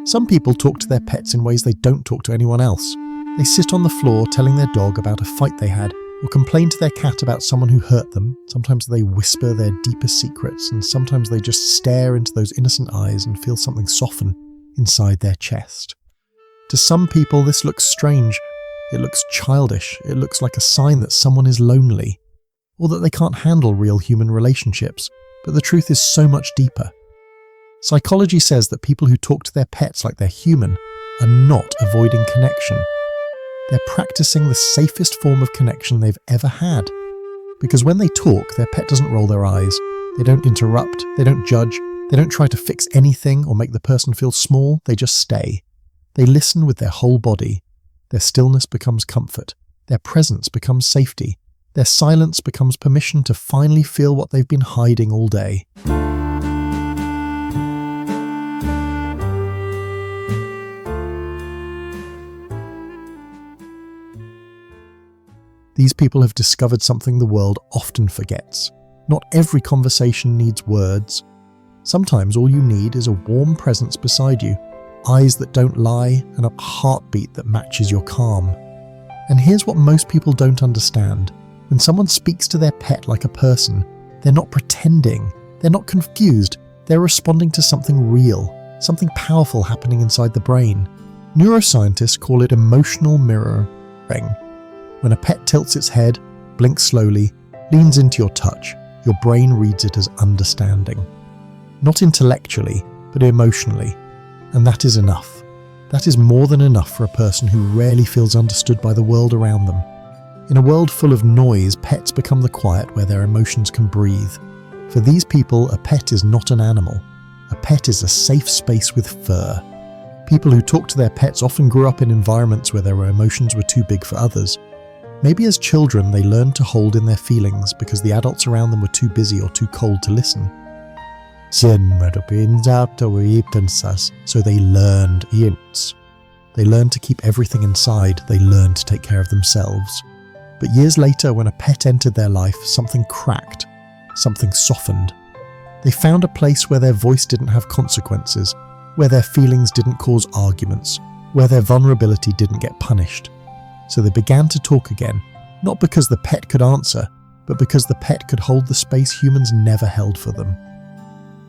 Some people talk to their pets in ways they don't talk to anyone else. They sit on the floor telling their dog about a fight they had, or complain to their cat about someone who hurt them. Sometimes they whisper their deepest secrets, and sometimes they just stare into those innocent eyes and feel something soften inside their chest. To some people, this looks strange. It looks childish. It looks like a sign that someone is lonely, or that they can't handle real human relationships. But the truth is so much deeper. Psychology says that people who talk to their pets like they're human are not avoiding connection. They're practicing the safest form of connection they've ever had. Because when they talk, their pet doesn't roll their eyes, they don't interrupt, they don't judge, they don't try to fix anything or make the person feel small, they just stay. They listen with their whole body. Their stillness becomes comfort. Their presence becomes safety. Their silence becomes permission to finally feel what they've been hiding all day. These people have discovered something the world often forgets. Not every conversation needs words. Sometimes all you need is a warm presence beside you, eyes that don't lie, and a heartbeat that matches your calm. And here's what most people don't understand. When someone speaks to their pet like a person, they're not pretending, they're not confused, they're responding to something real, something powerful happening inside the brain. Neuroscientists call it emotional mirroring. When a pet tilts its head, blinks slowly, leans into your touch, your brain reads it as understanding. Not intellectually, but emotionally. And that is enough. That is more than enough for a person who rarely feels understood by the world around them. In a world full of noise, pets become the quiet where their emotions can breathe. For these people, a pet is not an animal. A pet is a safe space with fur. People who talk to their pets often grew up in environments where their emotions were too big for others. Maybe as children they learned to hold in their feelings because the adults around them were too busy or too cold to listen. So they learned. They learned to keep everything inside. They learned to take care of themselves. But years later, when a pet entered their life, something cracked, something softened. They found a place where their voice didn't have consequences, where their feelings didn't cause arguments, where their vulnerability didn't get punished. So they began to talk again, not because the pet could answer, but because the pet could hold the space humans never held for them.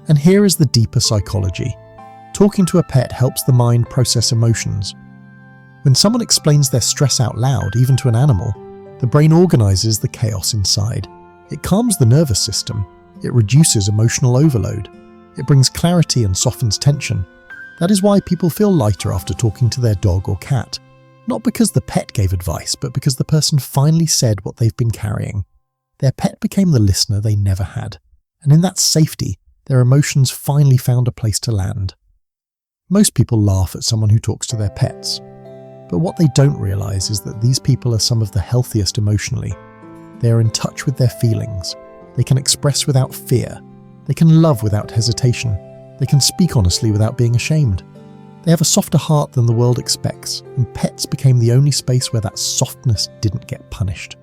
And here is the deeper psychology. Talking to a pet helps the mind process emotions. When someone explains their stress out loud, even to an animal, the brain organizes the chaos inside. It calms the nervous system. It reduces emotional overload. It brings clarity and softens tension. That is why people feel lighter after talking to their dog or cat. Not because the pet gave advice, but because the person finally said what they've been carrying. Their pet became the listener they never had. And in that safety, their emotions finally found a place to land. Most people laugh at someone who talks to their pets. But what they don't realize is that these people are some of the healthiest emotionally. They are in touch with their feelings. They can express without fear. They can love without hesitation. They can speak honestly without being ashamed. They have a softer heart than the world expects, and pets became the only space where that softness didn't get punished.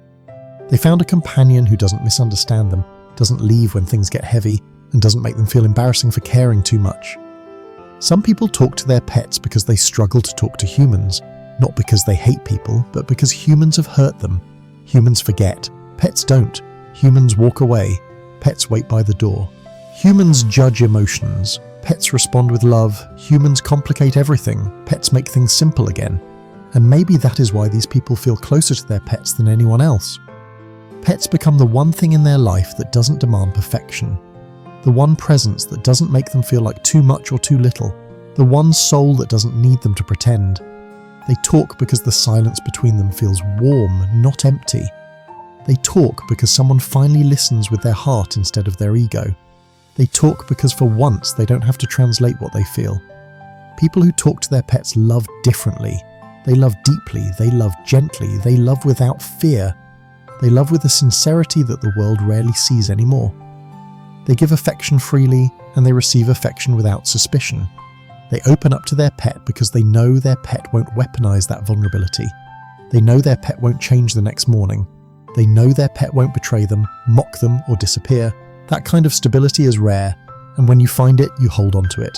They found a companion who doesn't misunderstand them, doesn't leave when things get heavy, and doesn't make them feel embarrassing for caring too much. Some people talk to their pets because they struggle to talk to humans, not because they hate people, but because humans have hurt them. Humans forget. Pets don't. Humans walk away. Pets wait by the door. Humans judge emotions. Pets respond with love. Humans complicate everything. Pets make things simple again. And maybe that is why these people feel closer to their pets than anyone else. Pets become the one thing in their life that doesn't demand perfection. The one presence that doesn't make them feel like too much or too little. The one soul that doesn't need them to pretend. They talk because the silence between them feels warm, not empty. They talk because someone finally listens with their heart instead of their ego. They talk because for once they don't have to translate what they feel. People who talk to their pets love differently. They love deeply, they love gently, they love without fear. They love with a sincerity that the world rarely sees anymore. They give affection freely, and they receive affection without suspicion. They open up to their pet because they know their pet won't weaponize that vulnerability. They know their pet won't change the next morning. They know their pet won't betray them, mock them, or disappear. That kind of stability is rare, and when you find it, you hold on to it.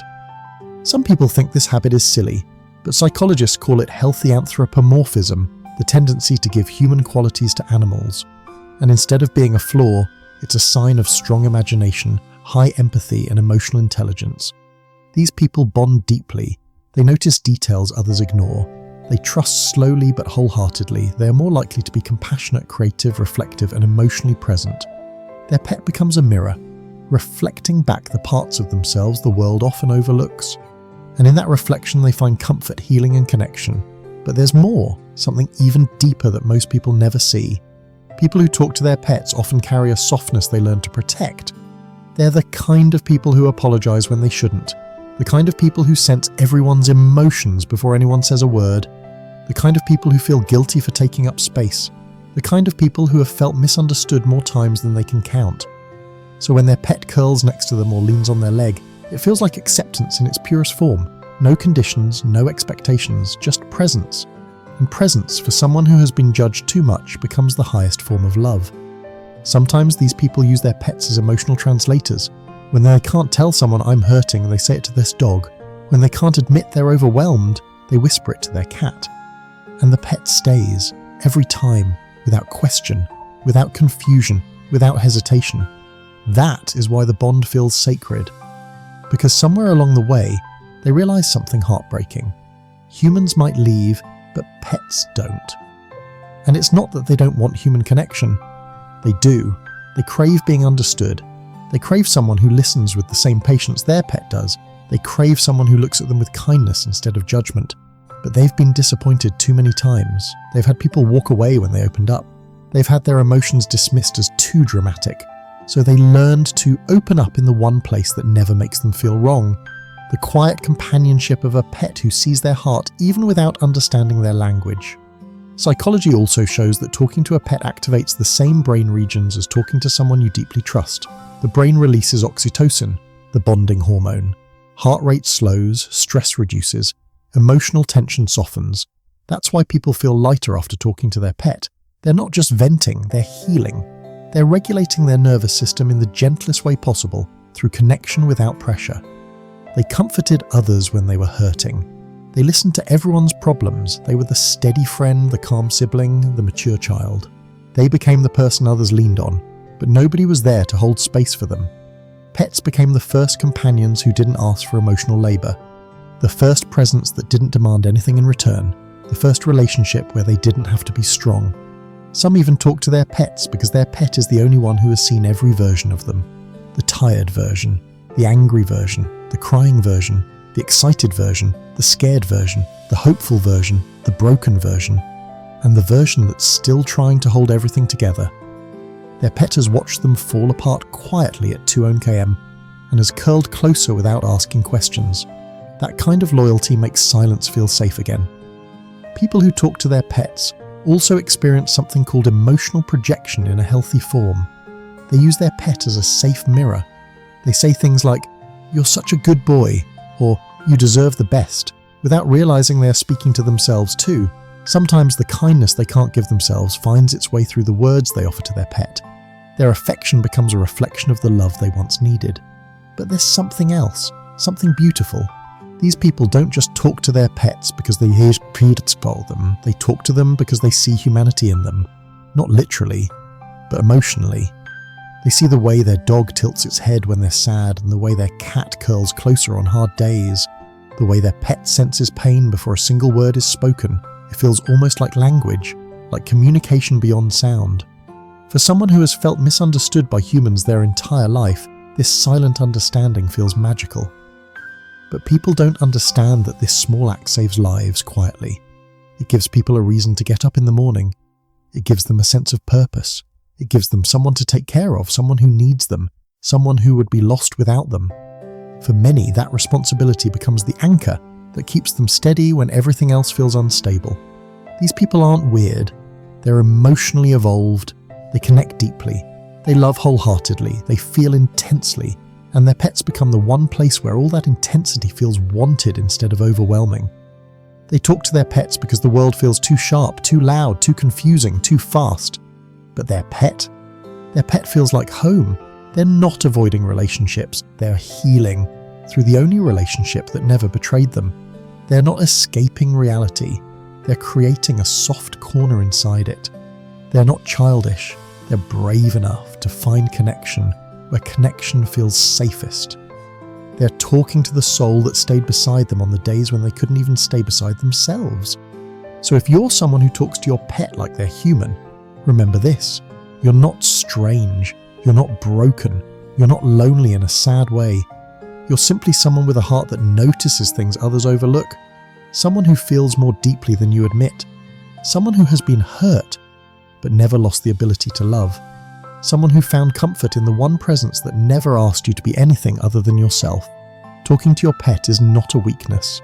Some people think this habit is silly, but psychologists call it healthy anthropomorphism, the tendency to give human qualities to animals. And instead of being a flaw, it's a sign of strong imagination, high empathy and emotional intelligence. These people bond deeply. They notice details others ignore. They trust slowly but wholeheartedly. They are more likely to be compassionate, creative, reflective and emotionally present. Their pet becomes a mirror, reflecting back the parts of themselves the world often overlooks. And in that reflection they find comfort, healing and connection. But there's more, something even deeper that most people never see. People who talk to their pets often carry a softness they learn to protect. They're the kind of people who apologize when they shouldn't. The kind of people who sense everyone's emotions before anyone says a word. The kind of people who feel guilty for taking up space. The kind of people who have felt misunderstood more times than they can count. So when their pet curls next to them or leans on their leg, it feels like acceptance in its purest form. No conditions, no expectations, just presence. And presence for someone who has been judged too much becomes the highest form of love. Sometimes these people use their pets as emotional translators. When they can't tell someone I'm hurting, they say it to this dog. When they can't admit they're overwhelmed, they whisper it to their cat. And the pet stays, every time, without question, without confusion, without hesitation. That is why the bond feels sacred. Because somewhere along the way, they realize something heartbreaking. Humans might leave, but pets don't. And it's not that they don't want human connection. They do. They crave being understood. They crave someone who listens with the same patience their pet does. They crave someone who looks at them with kindness instead of judgment. But they've been disappointed too many times. They've had people walk away when they opened up. They've had their emotions dismissed as too dramatic. So they learned to open up in the one place that never makes them feel wrong. The quiet companionship of a pet who sees their heart even without understanding their language. Psychology also shows that talking to a pet activates the same brain regions as talking to someone you deeply trust. The brain releases oxytocin, the bonding hormone. Heart rate slows, stress reduces, emotional tension softens. That's why people feel lighter after talking to their pet. They're not just venting, they're healing. They're regulating their nervous system in the gentlest way possible through connection without pressure. They comforted others when they were hurting. They listened to everyone's problems. They were the steady friend, the calm sibling, the mature child. They became the person others leaned on, but nobody was there to hold space for them. Pets became the first companions who didn't ask for emotional labor, the first presence that didn't demand anything in return, the first relationship where they didn't have to be strong. Some even talk to their pets because their pet is the only one who has seen every version of them. The tired version, the angry version, the crying version, the excited version, the scared version, the hopeful version, the broken version, and the version that's still trying to hold everything together. Their pet has watched them fall apart quietly at 2 km and has curled closer without asking questions. That kind of loyalty makes silence feel safe again. People who talk to their pets also experience something called emotional projection in a healthy form. They use their pet as a safe mirror. They say things like, "You're such a good boy," or "You deserve the best," without realizing they are speaking to themselves too. Sometimes the kindness they can't give themselves finds its way through the words they offer to their pet. Their affection becomes a reflection of the love they once needed. But there's something else, something beautiful. These people don't just talk to their pets because they reupload them. They talk to them because they see humanity in them. Not literally, but emotionally. They see the way their dog tilts its head when they're sad, and the way their cat curls closer on hard days. The way their pet senses pain before a single word is spoken. It feels almost like language, like communication beyond sound. For someone who has felt misunderstood by humans their entire life, this silent understanding feels magical. But people don't understand that this small act saves lives quietly. It gives people a reason to get up in the morning. It gives them a sense of purpose. It gives them someone to take care of, someone who needs them, someone who would be lost without them. For many, that responsibility becomes the anchor that keeps them steady when everything else feels unstable. These people aren't weird. They're emotionally evolved. They connect deeply. They love wholeheartedly. They feel intensely. And their pets become the one place where all that intensity feels wanted instead of overwhelming. They talk to their pets because the world feels too sharp, too loud, too confusing, too fast. But their pet feels like home. They're not avoiding relationships. They're healing through the only relationship that never betrayed them. They're not escaping reality, they're creating a soft corner inside it. They're not childish, they're brave enough to find connection where connection feels safest. They're talking to the soul that stayed beside them on the days when they couldn't even stay beside themselves. So if you're someone who talks to your pet like they're human, remember this: you're not strange, you're not broken, you're not lonely in a sad way. You're simply someone with a heart that notices things others overlook, someone who feels more deeply than you admit, someone who has been hurt but never lost the ability to love, someone who found comfort in the one presence that never asked you to be anything other than yourself. Talking to your pet is not a weakness.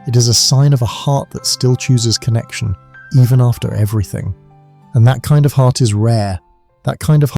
It is a sign of a heart that still chooses connection, even after everything. And that kind of heart is rare. That kind of